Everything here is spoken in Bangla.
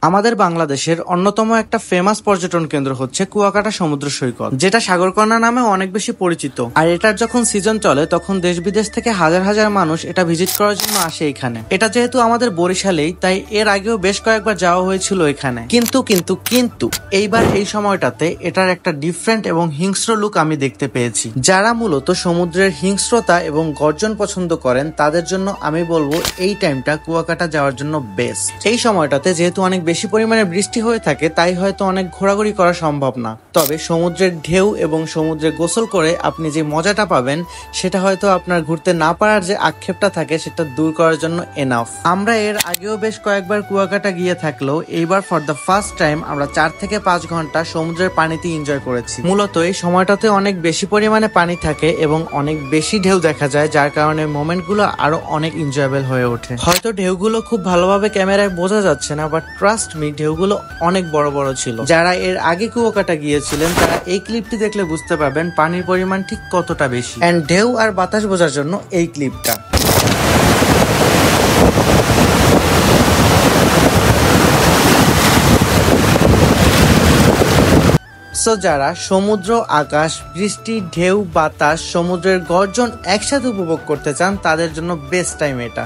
আমাদের বাংলাদেশের অন্যতম একটা ফেমাস পর্যটন কেন্দ্র হচ্ছে কুয়াকাটা সমুদ্র সৈকত, যেটা সাগরকন্যা নামে অনেক বেশি পরিচিত। আর এটার যখন সিজন চলে তখন দেশ বিদেশ থেকে হাজার হাজার মানুষ এটা ভিজিট করার জন্য আসে এখানে। এটা যেহেতু আমাদের বরিশালেই, তাই এর আগেও বেশ কয়েকবার যাওয়া হয়েছিল এখানে। কিন্তু এইবার এই সময়টাতে এটার একটা ডিফারেন্ট এবং হিংস্র লুক আমি দেখতে পেয়েছি। যারা মূলত সমুদ্রের হিংস্রতা এবং গর্জন পছন্দ করেন তাদের জন্য আমি বলবো এই টাইমটা কুয়াকাটা যাওয়ার জন্য বেস্ট। এই সময়টাতে যেহেতু অনেক বেশি পরিমাণে বৃষ্টি হয়ে থাকে, তাই হয়তো অনেক ঘোরাঘুরি করা সম্ভব না। তবে সমুদ্রের ঢেউ এবং সমুদ্রে গোসল করে আপনি যে মজাটা পাবেন, সেটা হয়তো আপনার ঘুরতে না পারার যে আক্ষেপটা থাকে সেটা দূর করার জন্য এনাফ। আমরা এর আগেও বেশ কয়েকবার কুয়াকাটা গিয়ে থাকলেও এইবার ফর দ্য ফার্স্ট টাইম আমরা 4 থেকে 5 ঘন্টা সমুদ্রের পানিতে এনজয় করেছি। মূলত এই সময়টাতে অনেক বেশি পরিমাণে পানি থাকে এবং অনেক বেশি ঢেউ দেখা যায়, যার কারণে মোমেন্টগুলো আরো অনেক এনজয়েবল হয়ে ওঠে। হয়তো ঢেউগুলো খুব ভালোভাবে ক্যামেরায় বোঝা যাচ্ছে না, বাট ট্রাস্ট মি, ঢেউগুলো অনেক বড় বড় ছিল। যারা এর আগে কুয়াকাটা গিয়েছিলেন তারা এই ক্লিপটি দেখলে বুঝতে পারবেন পানির পরিমাণ ঠিক কতটা বেশি। এন্ড ঢেউ আর বাতাস বোঝার জন্য এই ক্লিপটা। সো যারা সমুদ্র, আকাশ, বৃষ্টি, ঢেউ, বাতাস, সমুদ্রের গর্জন একসাথে উপভোগ করতে চান তাদের জন্য বেস্ট টাইম এটা।